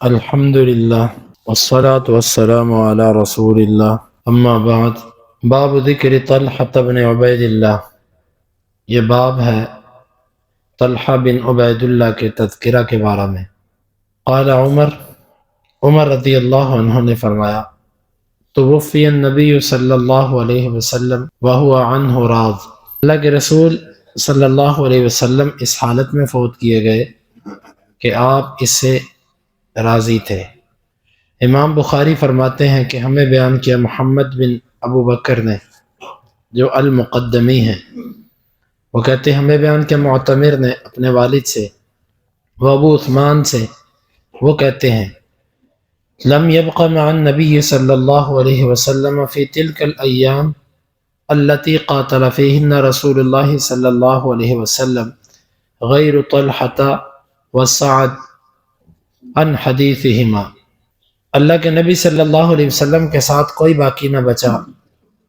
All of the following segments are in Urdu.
الحمد للہ والصلاة والسلام علی رسول اللہ اما بعد باب ذکر طلحہ بن عبید اللہ، یہ باب ہے طلحہ بن عبید اللہ کے تذکرہ کے بارے میں۔ قال عمر رضی اللہ عنہ نے فرمایا، توفی النبی صلی اللہ علیہ وسلم وہو عنہ راض، اللہ کے رسول صلی اللہ علیہ وسلم اس حالت میں فوت کیے گئے کہ آپ اس سے راضی تھے۔ امام بخاری فرماتے ہیں کہ ہمیں بیان کیا محمد بن ابو بکر نے، جو المقدمی ہیں، وہ کہتے ہیں ہمیں بیان کیا معتمر نے اپنے والد سے، وہ ابو عثمان سے، وہ کہتے ہیں لم يبق مع النبی صلی اللہ علیہ وسلم فی تلک الایام التي قاتل فیہن رسول اللہ صلی اللہ علیہ وسلم غیر طلحہ وسعد عن حدیثہما، اللہ کے نبی صلی اللہ علیہ وسلم کے ساتھ کوئی باقی نہ بچا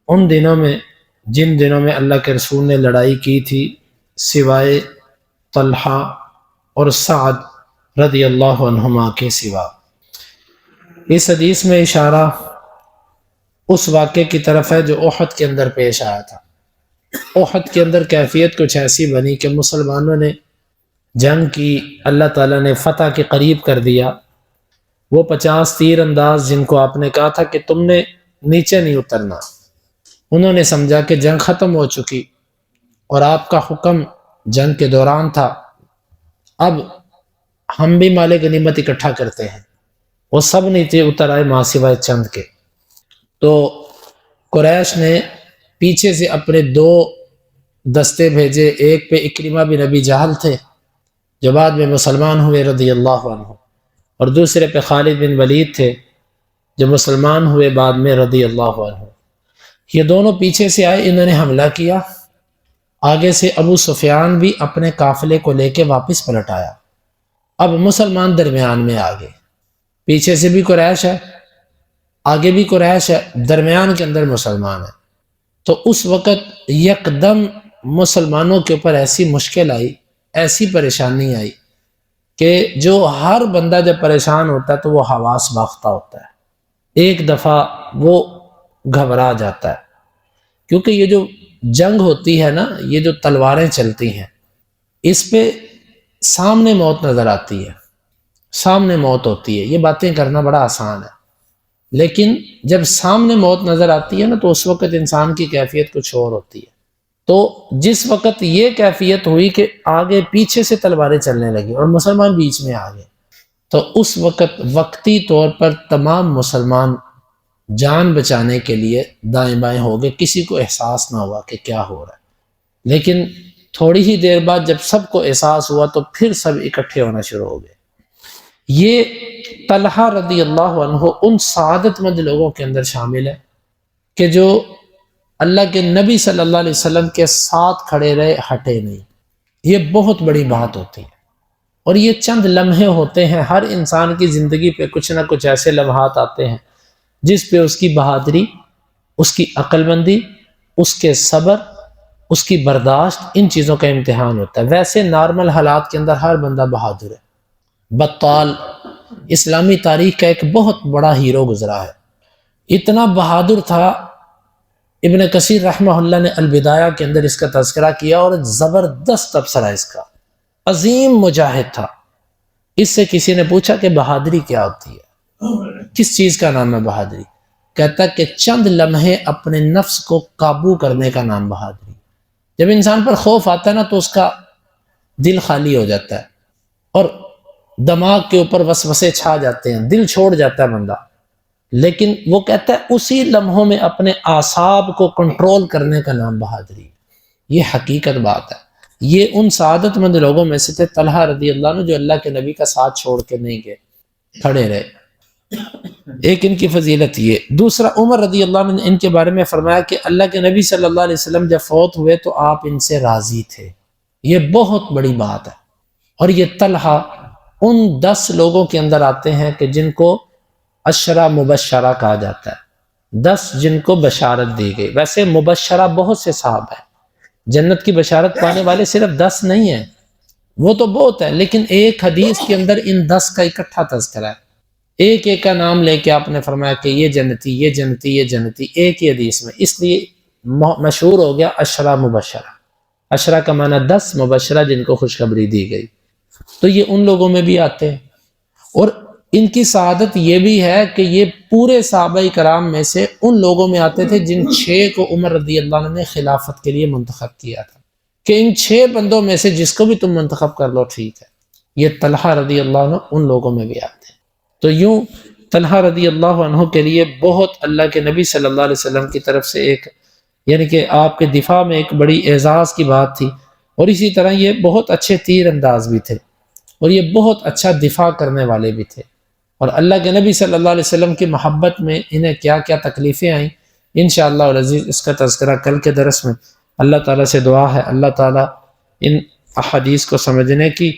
ان دنوں میں جن دنوں میں اللہ کے رسول نے لڑائی کی تھی، سوائے طلحہ اور سعد رضی اللہ عنہما کے سوا۔ اس حدیث میں اشارہ اس واقعے کی طرف ہے جو احد کے اندر پیش آیا تھا۔ احد کے اندر کیفیت کچھ ایسی بنی کہ مسلمانوں نے جنگ کی، اللہ تعالیٰ نے فتح کے قریب کر دیا۔ وہ 50 تیر انداز جن کو آپ نے کہا تھا کہ تم نے نیچے نہیں اترنا، انہوں نے سمجھا کہ جنگ ختم ہو چکی اور آپ کا حکم جنگ کے دوران تھا، اب ہم بھی مال غنیمت اکٹھا کرتے ہیں۔ وہ سب نیچے اتر آئے ماں سوائے چند کے۔ تو قریش نے پیچھے سے اپنے 2 دستے بھیجے، ایک پہ اکرمہ بن ابی جہل تھے جو بعد میں مسلمان ہوئے رضی اللہ عنہ، اور دوسرے پہ خالد بن ولید تھے جو مسلمان ہوئے بعد میں رضی اللہ عنہ۔ یہ دونوں پیچھے سے آئے، انہوں نے حملہ کیا، آگے سے ابو سفیان بھی اپنے قافلے کو لے کے واپس پلٹ آیا۔ اب مسلمان درمیان میں آگے، پیچھے سے بھی قریش ہے، آگے بھی قریش ہے، درمیان کے اندر مسلمان ہے۔ تو اس وقت یکدم مسلمانوں کے اوپر ایسی مشکل آئی، ایسی پریشانی آئی کہ جو ہر بندہ جب پریشان ہوتا ہے تو وہ حواس باختہ ہوتا ہے، ایک دفعہ وہ گھبرا جاتا ہے، کیونکہ یہ جو جنگ ہوتی ہے نا، یہ جو تلواریں چلتی ہیں، اس پہ سامنے موت نظر آتی ہے، سامنے موت ہوتی ہے، یہ باتیں کرنا بڑا آسان ہے، لیکن جب سامنے موت نظر آتی ہے نا تو اس وقت انسان کی کیفیت کچھ اور ہوتی ہے۔ تو جس وقت یہ کیفیت ہوئی کہ آگے پیچھے سے تلواریں چلنے لگی اور مسلمان بیچ میں آ گئے، تو اس وقت وقتی طور پر تمام مسلمان جان بچانے کے لیے دائیں بائیں ہو گئے، کسی کو احساس نہ ہوا کہ کیا ہو رہا ہے۔ لیکن تھوڑی ہی دیر بعد جب سب کو احساس ہوا تو پھر سب اکٹھے ہونا شروع ہو گئے۔ یہ طلحہ رضی اللہ عنہ ان سعادت مند لوگوں کے اندر شامل ہے کہ جو اللہ کے نبی صلی اللہ علیہ وسلم کے ساتھ کھڑے رہے، ہٹے نہیں۔ یہ بہت بڑی بات ہوتی ہے، اور یہ چند لمحے ہوتے ہیں، ہر انسان کی زندگی پہ کچھ نہ کچھ ایسے لمحات آتے ہیں جس پہ اس کی بہادری، اس کی عقل مندی، اس کے صبر، اس کی برداشت، ان چیزوں کا امتحان ہوتا ہے۔ ویسے نارمل حالات کے اندر ہر بندہ بہادر ہے۔ بطال اسلامی تاریخ کا ایک بہت بڑا ہیرو گزرا ہے، اتنا بہادر تھا، ابن کثیر رحمہ اللہ نے البدایہ کے اندر اس کا تذکرہ کیا، اور زبردست تبصرہ اس کا، عظیم مجاہد تھا۔ اس سے کسی نے پوچھا کہ بہادری کیا ہوتی ہے، کس چیز کا نام ہے بہادری؟ کہتا کہ چند لمحے اپنے نفس کو قابو کرنے کا نام بہادری۔ جب انسان پر خوف آتا ہے نا تو اس کا دل خالی ہو جاتا ہے، اور دماغ کے اوپر وسوسے چھا جاتے ہیں، دل چھوڑ جاتا ہے بندہ، لیکن وہ کہتا ہے اسی لمحوں میں اپنے اعصاب کو کنٹرول کرنے کا نام بہادری۔ یہ حقیقت بات ہے۔ یہ ان سعادت مند لوگوں میں سے تھے طلحہ رضی اللہ عنہ جو اللہ کے نبی کا ساتھ چھوڑ کے نہیں گئے، کھڑے رہے۔ ایک ان کی فضیلت یہ۔ دوسرا، عمر رضی اللہ عنہ نے ان کے بارے میں فرمایا کہ اللہ کے نبی صلی اللہ علیہ وسلم جب فوت ہوئے تو آپ ان سے راضی تھے۔ یہ بہت بڑی بات ہے، اور یہ طلحہ ان 10 لوگوں کے اندر آتے ہیں کہ جن کو عشرہ مبشرہ کہا جاتا ہے، 10 جن کو بشارت دی گئی۔ ویسے مبشرہ بہت سے صاحب ہیں، جنت کی بشارت پانے والے صرف 10 نہیں ہیں، وہ تو بہت ہے، لیکن ایک حدیث کے اندر ان 10 کا اکٹھا تذکرہ ہے۔ ایک ایک کا نام لے کے آپ نے فرمایا کہ یہ جنتی، یہ جنتی، یہ جنتی، ایک ہی حدیث میں، اس لیے مشہور ہو گیا عشرہ مبشرہ۔ عشرہ کا معنی 10 مبشرہ جن کو خوشخبری دی گئی، تو یہ ان لوگوں میں بھی آتے ہیں۔ اور ان کی سعادت یہ بھی ہے کہ یہ پورے صحابہ کرام میں سے ان لوگوں میں آتے تھے جن 6 کو عمر رضی اللہ عنہ نے خلافت کے لیے منتخب کیا تھا، کہ ان 6 بندوں میں سے جس کو بھی تم منتخب کر لو ٹھیک ہے۔ یہ طلحہ رضی اللہ عنہ ان لوگوں میں بھی آتے ہیں۔ تو یوں طلحہ رضی اللہ عنہ کے لیے بہت اللہ کے نبی صلی اللہ علیہ وسلم کی طرف سے ایک، یعنی کہ آپ کے دفاع میں ایک بڑی اعزاز کی بات تھی، اور اسی طرح یہ بہت اچھے تیر انداز بھی تھے، اور یہ بہت اچھا دفاع کرنے والے بھی تھے۔ اور اللہ کے نبی صلی اللہ علیہ وسلم کی محبت میں انہیں کیا کیا تکلیفیں آئیں، انشاءاللہ العزیز اس کا تذکرہ کل کے درس میں۔ اللہ تعالیٰ سے دعا ہے اللہ تعالیٰ ان احادیث کو سمجھنے کی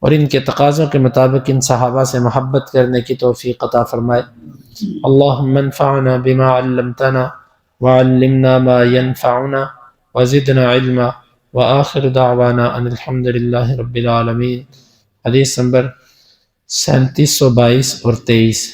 اور ان کے تقاضوں کے مطابق ان صحابہ سے محبت کرنے کی توفیق عطا فرمائے۔ اللہم انفعنا بما علمتنا وعلمنا ما ينفعنا وزدنا علما وآخر دعوانا ان الحمد للہ رب العالمین۔ حدیث نمبر 3722 اور 23۔